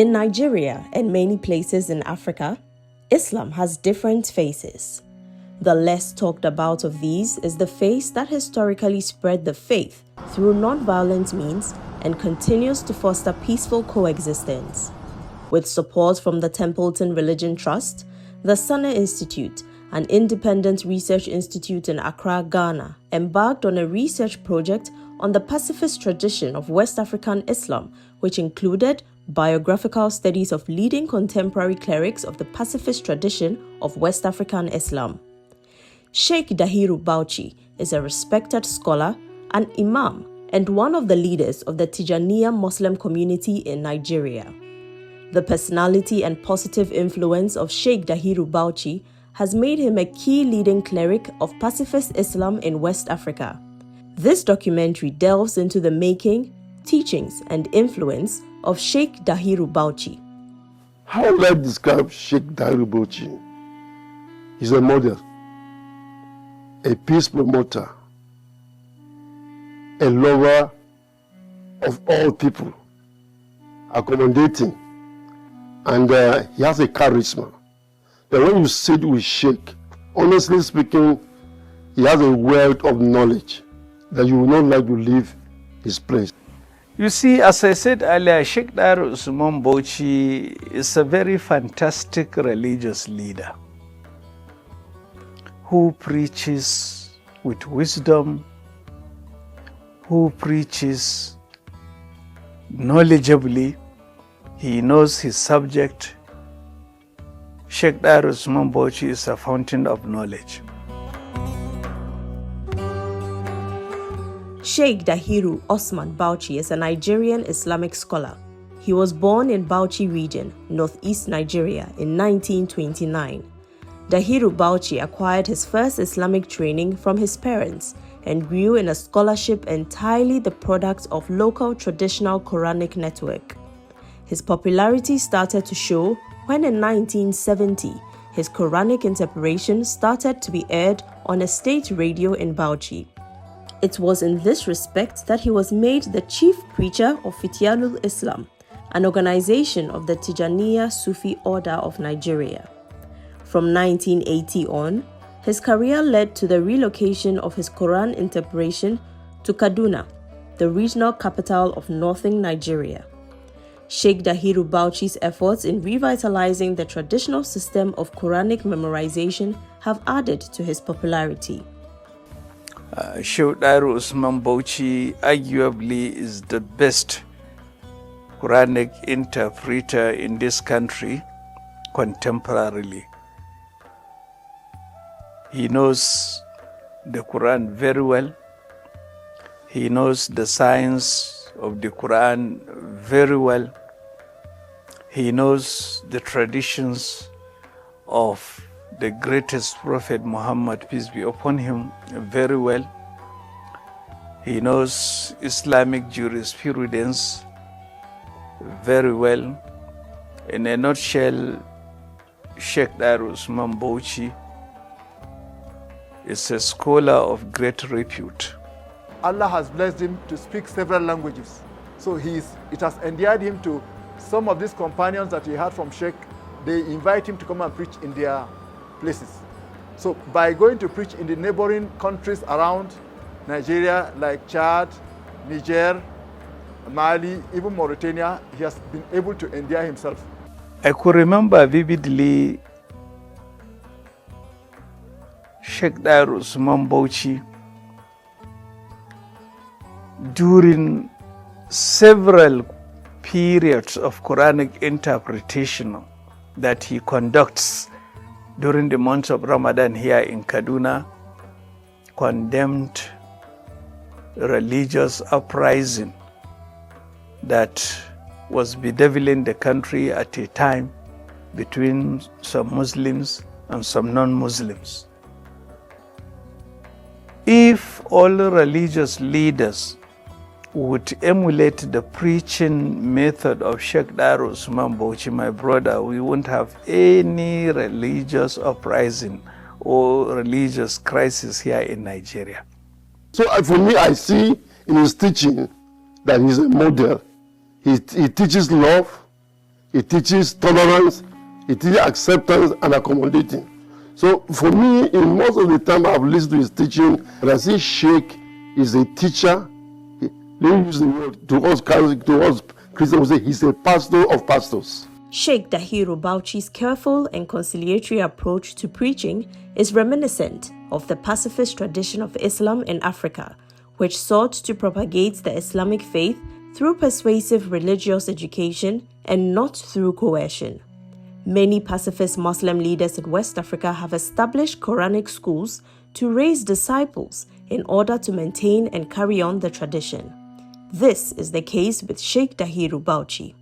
In Nigeria and many places in Africa, Islam has different faces. The less talked about of these is the face that historically spread the faith through non-violent means and continues to foster peaceful coexistence. With support from the Templeton Religion Trust, the Sana Institute, an independent research institute in Accra, Ghana, embarked on a research project on the Pacifist tradition of West African Islam, which included biographical studies of leading contemporary clerics of the Pacifist tradition of West African Islam. Sheikh Dahiru Bauchi is a respected scholar, an imam, and one of the leaders of the Tijaniya Muslim community in Nigeria. The personality and positive influence of Sheikh Dahiru Bauchi has made him a key leading cleric of Pacifist Islam in West Africa. This documentary delves into the making, teachings, and influence of Sheikh Dahiru Bauchi. How would I describe Sheikh Dahiru Bauchi? He's a model, a peace promoter, a lover of all people, accommodating, and he has a charisma. That when you sit with Sheikh, honestly speaking, he has a wealth of knowledge that you will not like to leave his place. You see, as I said earlier, Sheikh Dahiru Bauchi is a very fantastic religious leader who preaches with wisdom, who preaches knowledgeably. He knows his subject. Sheikh Dahiru Bauchi is a fountain of knowledge. Sheikh Dahiru Osman Bauchi is a Nigerian Islamic scholar. He was born in Bauchi region, northeast Nigeria in 1929. Dahiru Bauchi acquired his first Islamic training from his parents and grew in a scholarship entirely the product of local traditional Quranic network. His popularity started to show when in 1970, his Quranic interpretation started to be aired on a state radio in Bauchi. It was in this respect that he was made the chief preacher of Fitiyanul Islam, an organization of the Tijaniya Sufi order of Nigeria. From 1980 on, his career led to the relocation of his Quran interpretation to Kaduna, the regional capital of northern Nigeria. Sheikh Dahiru Bauchi's efforts in revitalizing the traditional system of Quranic memorization have added to his popularity. Sheikh Dahiru Bauchi arguably is the best Quranic interpreter in this country contemporarily. He knows the Quran very well. He knows the science of the Quran very well. He knows the traditions of the greatest Prophet Muhammad, peace be upon him, very well. He knows Islamic jurisprudence very well. In a nutshell, Sheikh Dahiru Bauchi is a scholar of great repute. Allah has blessed him to speak several languages. So it has endeared him to some of these companions that he had from Sheikh. They invite him to come and preach in their places. So by going to preach in the neighboring countries around Nigeria, like Chad, Niger, Mali, even Mauritania, he has been able to endear himself. I could remember vividly Sheikh Dahiru Bauchi during several periods of Quranic interpretation that he conducts during the month of Ramadan here in Kaduna, condemned religious uprising that was bedeviling the country at a time between some Muslims and some non-Muslims. If all religious leaders would emulate the preaching method of Sheikh Dahiru Bauchi, my brother, we won't have any religious uprising or religious crisis here in Nigeria. So for me, I see in his teaching that he's a model. He teaches love, It teaches tolerance, it teaches acceptance and accommodating. So for me, in most of the time I've listened to his teaching, and I see Sheikh is a teacher. Let me use the word to us Catholic, to us Christians, we say he's a pastor of pastors. Sheikh Dahiru Bauchi's careful and conciliatory approach to preaching is reminiscent of the pacifist tradition of Islam in Africa, which sought to propagate the Islamic faith through persuasive religious education and not through coercion. Many pacifist Muslim leaders in West Africa have established Quranic schools to raise disciples in order to maintain and carry on the tradition. This is the case with Sheikh Dahiru Bauchi.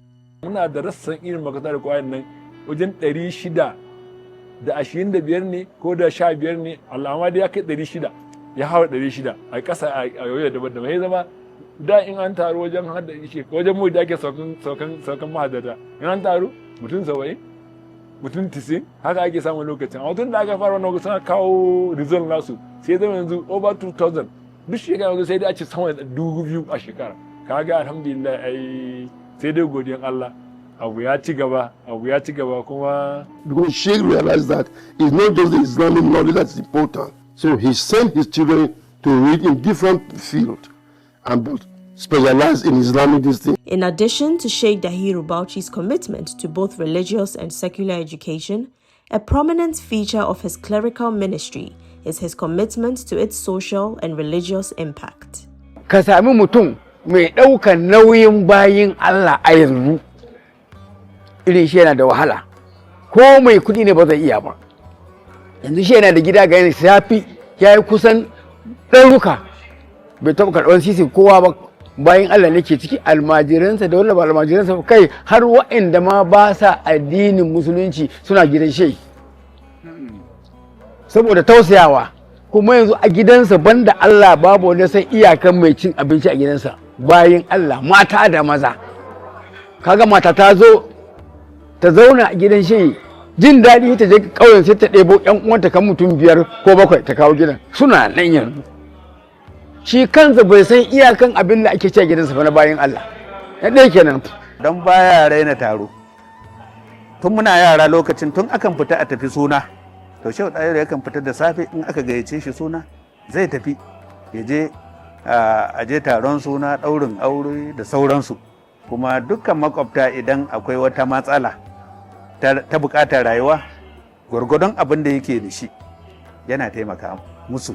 Muna da rassan irin makarantar Qur'an nan wajen 625 ne ko da 15 ne, Allah da ya kai 600, ya hawa 600 a ƙasa a yoyo daban-daban. Ya zama da in an taru wajen hada shi wajen mu da ake saukan mahadata, in an taru mutum 70, mutum 90, haka ake samun lokacin. A tun da aka fara wannan suna kawo result nasu, sai zama yanzu over 2000. Duk shekara yanzu sai dai a ce sama da 2000 a shekara. Kaga alhamdulillah ai sai dai godiyan Allah. Abu ya ci gaba kuma. Because Sheikh realized that it's not just the Islamic knowledge that's important. So he sent his children to read in different fields and specialize in Islamic discipline. In addition to Sheikh Dahiru Bauchi's commitment to both religious and secular education, a prominent feature of his clerical ministry is his commitment to its social and religious impact. Ka sami mutum mai ɗaukan nauyin bayin Allah a yanzu, irin shi yana da wahala, ko mai kuɗi ne ba zai iya ba. Yanzu shi yana da gida ga yana safi, ya yi kusan ɗaruka, bai taɓa karɓar sisi kowa ba. Bayan Allah ne ke ciki, almajiransa da wanda ba almajiransa kai har waɗanda ma ba sa addinin musulunci suna gidan shehi saboda tausayawa. Kuma yanzu a gidansa banda Allah babu wanda san iyakan mai cin abinci a gidansa. Bayan Allah mata da maza, kaga mata ta zo ta zauna a gidan shehi, jin daɗi ta je ƙauyen sai ta ɗebo ƴan uwanta kan mutum 5 ko 7 ta kawo gidan, suna nan yanzu. Shi kansa bai san iyakan abin da ake ce gidansa fa na bayan Allah. Na ɗaya kenan. Don baya raina taro. Tun muna yara lokacin tun akan fita a tafi suna. To Sheikh Dahiru yakan fita da safe in aka gayyace shi suna zai tafi ya je a je taron suna, ɗaurin aure da sauransu. Kuma dukkan makwabta idan akwai wata matsala ta buƙatar rayuwa, gwargwadon abin da yake da shi yana taimaka musu.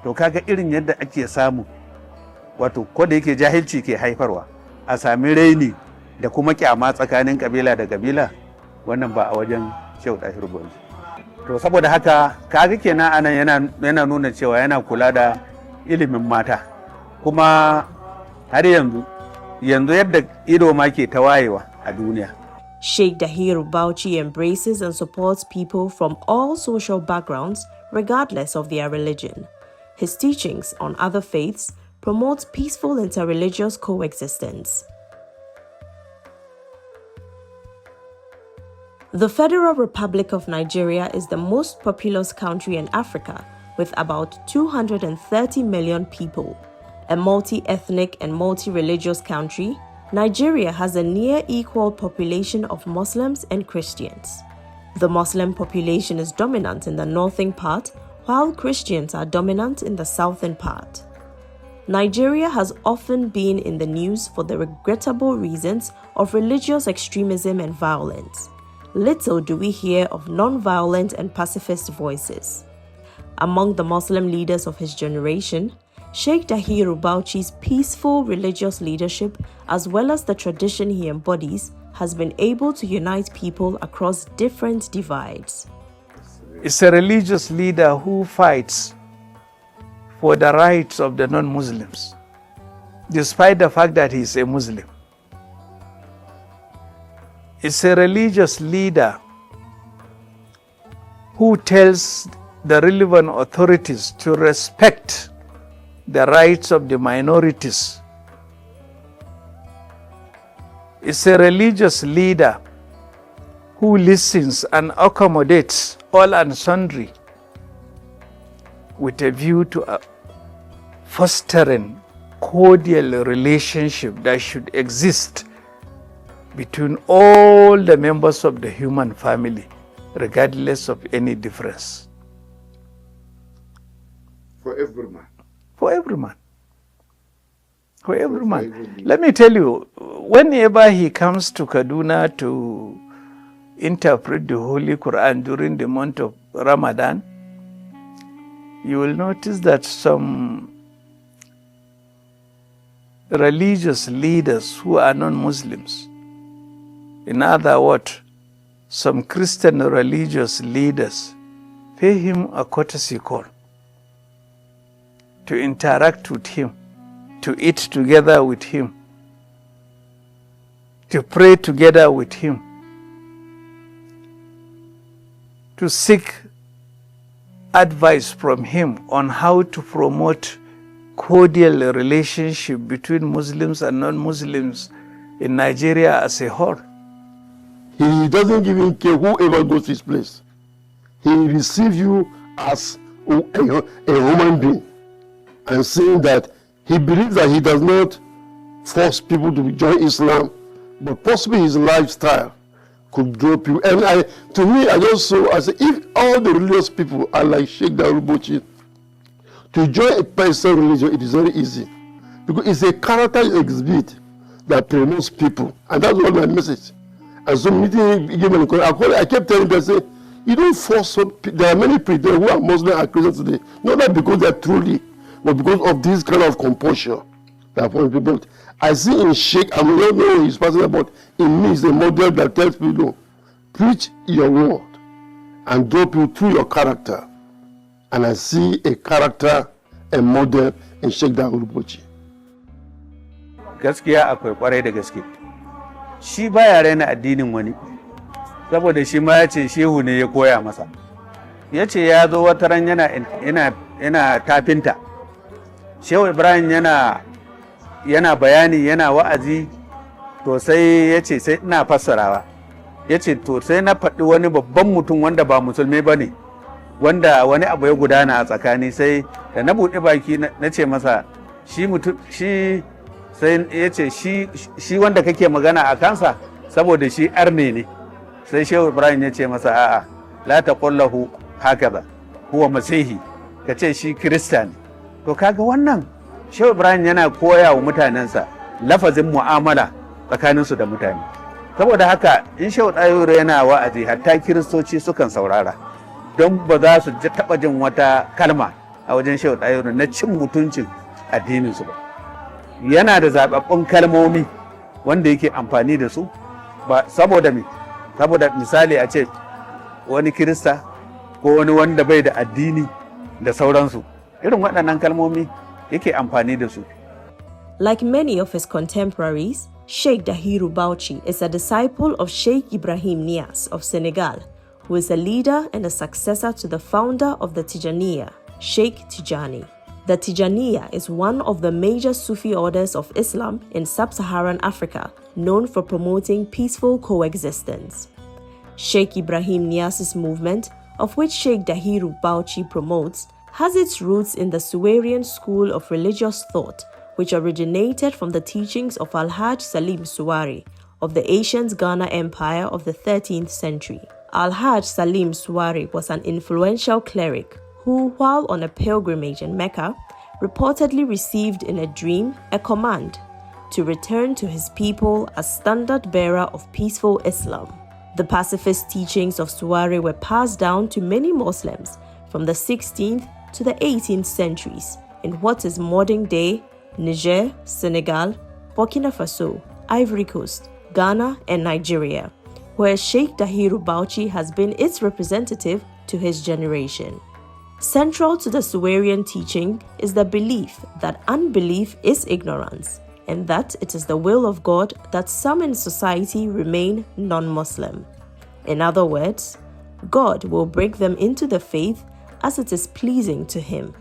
To kaga irin yadda ake samu, wato ko da yake jahilci ke haifarwa, a sami raini da kuma kyama tsakanin kabila da kabila, wannan ba a wajen Sheikh Dahiru Bauchi. To saboda haka kaga kenan anan yana nuna cewa yana kula da ilimin mata, kuma har yanzu yadda ido ma ke ta wayewa a duniya. Sheikh Dahiru Bauchi embraces and supports people from all social backgrounds regardless of their religion. His teachings on other faiths promote peaceful interreligious coexistence. The Federal Republic of Nigeria is the most populous country in Africa with about 230 million people. A multi-ethnic and multi-religious country, Nigeria has a near equal population of Muslims and Christians. The Muslim population is dominant in the northern part, while Christians are dominant in the southern part. Nigeria has often been in the news for the regrettable reasons of religious extremism and violence. Little do we hear of non-violent and pacifist voices. Among the Muslim leaders of his generation, Sheikh Dahiru Bauchi's peaceful religious leadership, as well as the tradition he embodies, has been able to unite people across different divides. It's a religious leader who fights for the rights of the non-Muslims, despite the fact that he's a Muslim. It's a religious leader who tells the relevant authorities to respect the rights of the minorities. It's a religious leader who listens and accommodates all and sundry with a view to fostering cordial relationship that should exist between all the members of the human family, regardless of any difference. For every man. For every man. For every man. Let me tell you, whenever he comes to Kaduna to interpret the Holy Quran during the month of Ramadan, you will notice that some religious leaders who are non-Muslims, in other words, some Christian religious leaders, pay him a courtesy call to interact with him, to eat together with him, to pray together with him, to seek advice from him on how to promote cordial relationship between Muslims and non-Muslims in Nigeria as a whole. He doesn't even care whoever goes to his place. He receives you as a human being, and saying that he believes that he does not force people to join Islam, but possibly his lifestyle could draw people. And to me, I just saw, I said, if all the religious people are like Sheikh Dahiru Bauchi, to join a person's religion, it is very easy. Because it's a character you exhibit that promotes people. And that's what my message. And so I kept telling them, I say, you don't force some people. There are many people who are Muslim and Christian today, not that because they are truly, but because of this kind of compulsion that people. I see in Sheikh, I don't know what he's passing about. In me, it's a model that tells people, preach your word and draw people through your character. And I see a character, a model in Sheikh Dahiru Bauchi. Gaskiya akwai kwarai da gaske. Shi baya raina addinin wani, saboda shi ma ya ce shehu ne ya koya masa. Ya ce ya zo wata ran yana tafinta. Shehu Ibrahim yana bayani, yana wa'azi, to sai ya ce sai ina fassarawa. Ya ce to sai na faɗi wani babban mutum wanda ba musulmi ba ne, wanda wani abu ya gudana a tsakani, sai da na buɗe baki na ce masa shi sai ya ce shi wanda kake magana a kansa saboda shi arne ne. Sai Shehu Ibrahim ya ce masa a'a, la taqul lahu hakaza huwa masihi, ka ce shi kirista ne. To kaga wannan Shehu Ibrahim yana koya wa mutanensa lafazin mu'amala tsakaninsu da mutane. Saboda haka in Shehu Dahiru yana wa'azi, hatta kiristoci sukan saurara, don ba za su taɓa jin wata kalma a wajen Shehu Dahiru na cin mutuncin addininsu ba. Yana da zaɓaɓɓun kalmomi wanda yake amfani da su, ba saboda me, saboda misali a ce wani kirista ko wani wanda bai da addini da sauransu, irin waɗannan kalmomi yake amfani da su. Like many of his contemporaries, Sheikh Dahiru Bauchi is a disciple of Sheikh Ibrahim Niasse of Senegal, who is a leader and a successor to the founder of the Tijaniya, Sheikh Tijani. The Tijaniya is one of the major Sufi orders of Islam in sub-Saharan Africa, known for promoting peaceful coexistence. Sheikh Ibrahim Niasse's movement, of which Sheikh Dahiru Bauchi promotes, has its roots in the Suwarian school of religious thought, which originated from the teachings of Al-Hajj Salim Suwari of the ancient Ghana Empire of the 13th century. Al-Hajj Salim Suwari was an influential cleric who, while on a pilgrimage in Mecca, reportedly received in a dream a command to return to his people as standard-bearer of peaceful Islam. The pacifist teachings of Suwari were passed down to many Muslims from the 16th to the 18th centuries in what is modern-day Niger, Senegal, Burkina Faso, Ivory Coast, Ghana, and Nigeria, where Sheikh Dahiru Bauchi has been its representative to his generation. Central to the Suwarian teaching is the belief that unbelief is ignorance, and that it is the will of God that some in society remain non-Muslim. In other words, God will bring them into the faith as it is pleasing to Him.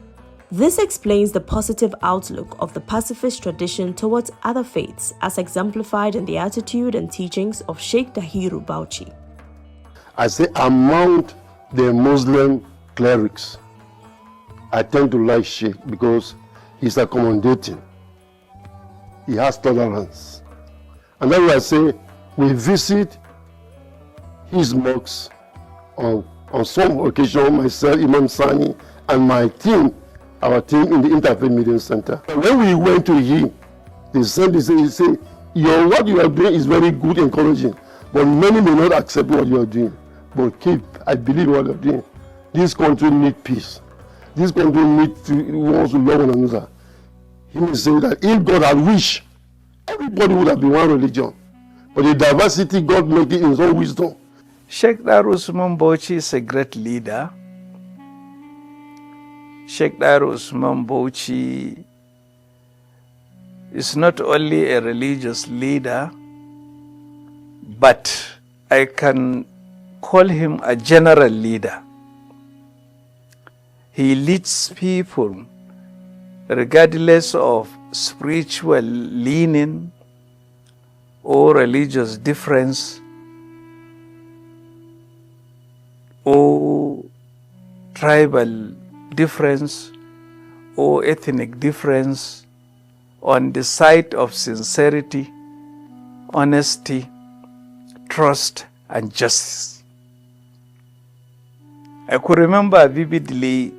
This explains the positive outlook of the pacifist tradition towards other faiths, as exemplified in the attitude and teachings of Sheikh Dahiru Bauchi. I say among the Muslim clerics, I tend to like Sheikh because he's accommodating. He has tolerance. And that's why I say We visit his mosques on some occasion, myself, Imam Sani, and my team, our team in the Interfaith Meeting Center. And when we went to him, they said, what you are doing is very good, encouraging, but many may not accept what you are doing. But I believe what you are doing. This country needs peace. This country wants to love one another. He may say that if God had wished, everybody would have been one religion. But the diversity, God made it in his own wisdom. Sheikh Dahiru Bauchi is a great leader. Sheikh Dahiru Bauchi is not only a religious leader, but I can call him a general leader. He leads people regardless of spiritual leaning or religious difference or tribal difference or ethnic difference, on the side of sincerity, honesty, trust, and justice. I could remember vividly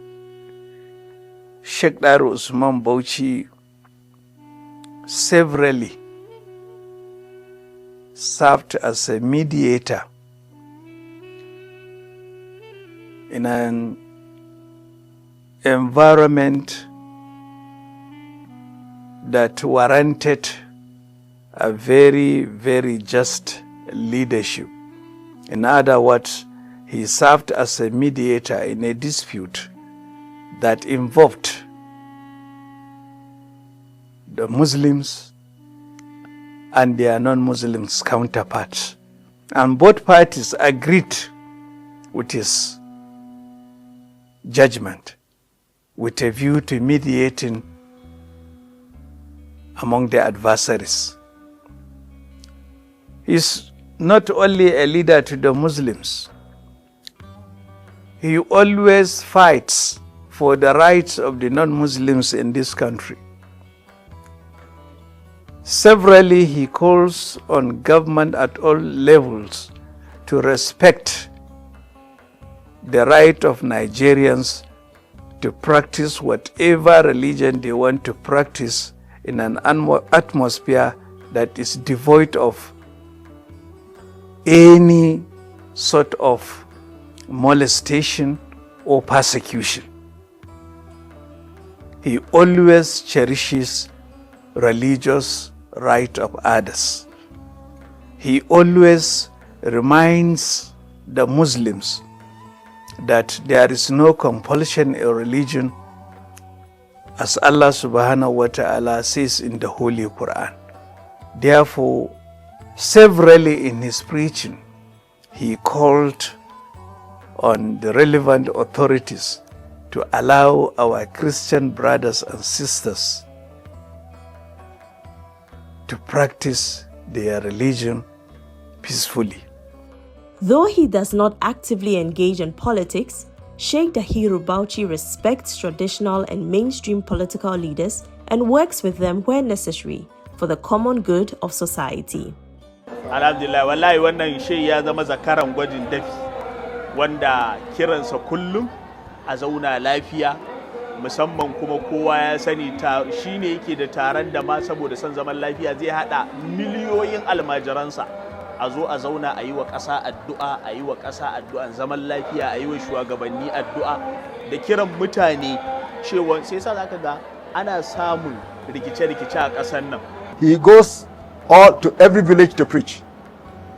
Sheikh Dahiru Bauchi severally served as a mediator in an environment that warranted a very, very just leadership. In other words, he served as a mediator in a dispute that involved the Muslims and their non-Muslims counterparts. And both parties agreed with his judgment with a view to mediating among the adversaries. He's not only a leader to the Muslims, he always fights for the rights of the non-Muslims in this country. Severally, he calls on government at all levels to respect the right of Nigerians to practice whatever religion they want to practice in an atmosphere that is devoid of any sort of molestation or persecution. He always cherishes religious right of others. He always reminds the Muslims that there is no compulsion in religion, as Allah subhanahu wa ta'ala says in the Holy Qur'an. Therefore, severally in his preaching, he called on the relevant authorities to allow our Christian brothers and sisters to practice their religion peacefully. Though he does not actively engage in politics, Sheikh Dahiru Bauchi respects traditional and mainstream political leaders and works with them where necessary for the common good of society. Alhamdulillah, wallahi wannan shehi ya zama zakaran gwajin dafi wanda kiransa kullum a zauna lafiya, musamman kuma kowa ya sani shine yake da taron da ma saboda son zaman lafiya zai hada miliyoyin almajiransa a zo a zauna a yi wa ƙasa addu'a, a yi wa ƙasa addu'an zaman lafiya, a yi wa shugabanni addu'a da kiran mutane cewa sai sa zaka ga ana samun rikice-rikice a ƙasar nan. He goes all to every village to preach.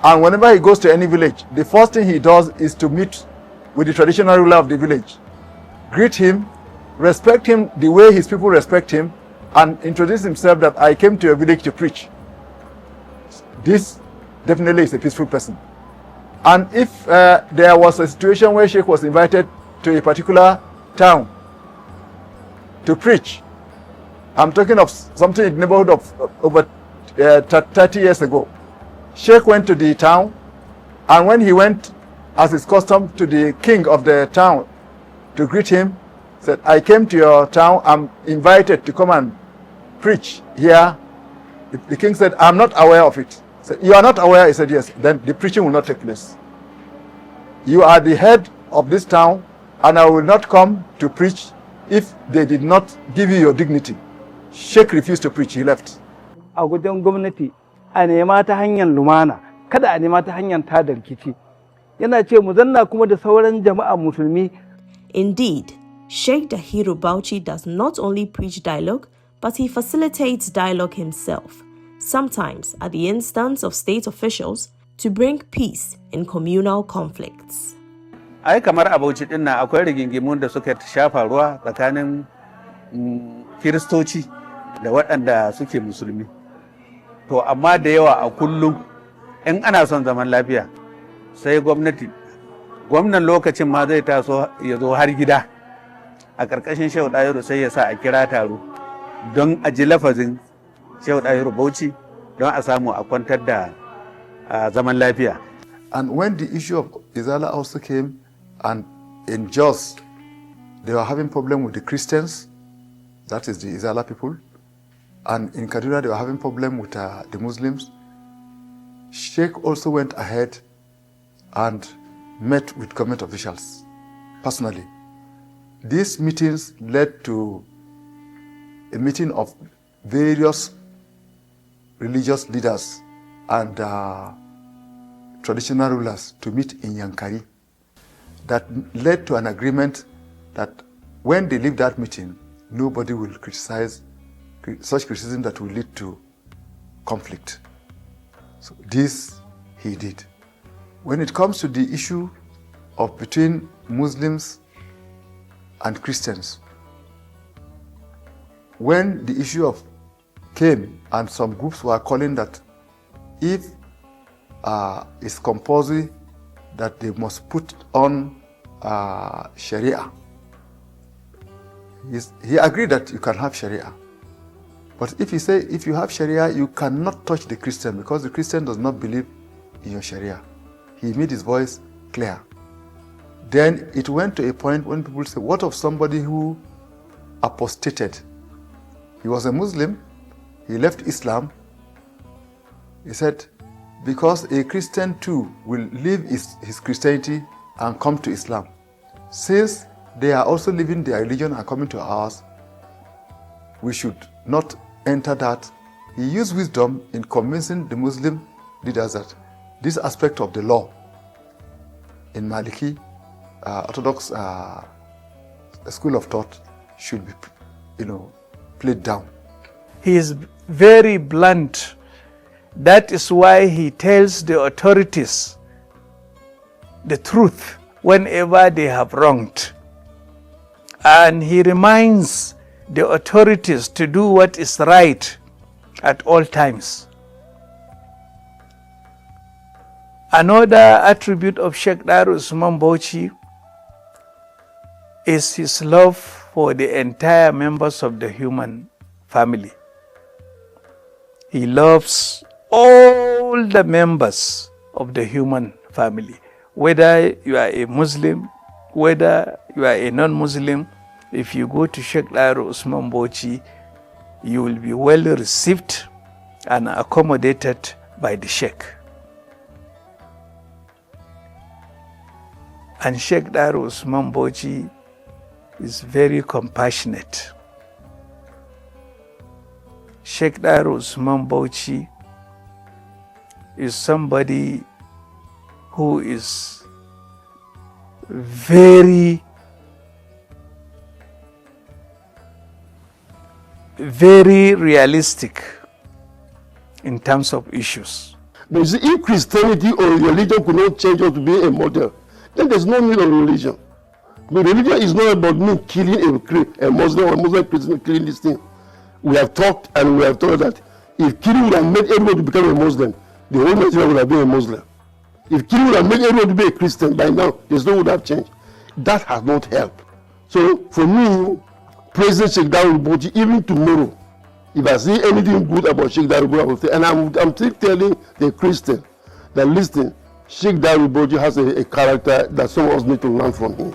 And whenever he goes to any village, the first thing he does is to meet with the traditional ruler of the village, greet him, respect him the way his people respect him, and introduce himself that I came to your village to preach. This definitely is a peaceful person. And if there was a situation where Sheikh was invited to a particular town to preach, I'm talking of something in the neighborhood of over 30 years ago. Sheikh went to the town, and when he went, as is custom, to the king of the town to greet him, said, I came to your town, I'm invited to come and preach here. The king said, I'm not aware of it. So, you are not aware? He said, yes. Then the preaching will not take place. You are the head of this town, and I will not come to preach if they did not give you your dignity. Sheikh refused to preach. He left. A gudan gwamnati a nema ta hanyar lumana, kada a nema ta hanyar tada rikici. Yana ce mu zanna kuma da sauran jama'a musulmi. Indeed, Sheikh Dahiru Bauchi does not only preach dialogue, but he facilitates dialogue himself, sometimes at the instance of state officials, to bring peace in communal conflicts. Ai kamar a Bauchi din nan akwai rigingimun da suka shafa ruwa tsakanin Kiristoci da waɗanda suke musulmi. To amma da yawa a kullum in ana son zaman lafiya sai gwamnati, gwamnan lokacin ma zai taso ya zo har gida a ƙarƙashin Sheikh Dahiru sai ya sa a kira taro don a ji lafazin Sheikh Dahiru Bauchi don a samu a kwantar da zaman lafiya. And when the issue of Izala also came, and in Jos, they were having problem with the Christians, that is the Izala people, and in Kaduna they were having problem with the Muslims. Sheikh also went ahead and met with government officials personally. These meetings led to a meeting of various religious leaders and traditional rulers to meet in Yankari. That led to an agreement that when they leave that meeting, nobody will criticize such criticism that will lead to conflict. So this he did. When it comes to the issue of between Muslims and Christians, when the issue of came and some groups were calling that if it's compulsory that they must put on Sharia, he agreed that you can have Sharia. But if you have Sharia, you cannot touch the Christian because the Christian does not believe in your Sharia. He made his voice clear. Then it went to a point when people say, what of somebody who apostated? He was a Muslim, he left Islam. He said, because a Christian too will leave his Christianity and come to Islam. Since they are also leaving their religion and coming to ours, we should not enter that. He used wisdom in convincing the Muslim leaders that this aspect of the law in Maliki, Orthodox school of thought should be, played down. He is very blunt. That is why he tells the authorities the truth whenever they have wronged. And he reminds the authorities to do what is right at all times. Another attribute of Sheikh Dahiru Bauchi is his love for the entire members of the human family. He loves all the members of the human family, whether you are a Muslim, whether you are a non-Muslim. If you go to Sheikh Dahiru Bauchi, you will be well received and accommodated by the Sheikh. And Sheikh Dahiru Bauchi is very compassionate. Sheikh Dahiru Bauchi is somebody who is very realistic in terms of issues. But you see, if Christianity or religion could not change us to be a model, then there's no need of religion. But religion is not about me killing a Muslim or a Muslim Christian killing this thing. We have talked and we have told that if killing would have made everyone to become a Muslim, the whole Nigeria would have been a Muslim. If killing would have made everyone to be a Christian, by now, there's no would have changed. That has not helped. So for me, praising Sheikh Dahiru Bauchi, even tomorrow, if I see anything good about Sheikh Dahiru Bauchi, I will say, and I'm still telling the Christian that listen, Sheikh Dahiru Bauchi has a character that some of us need to learn from him.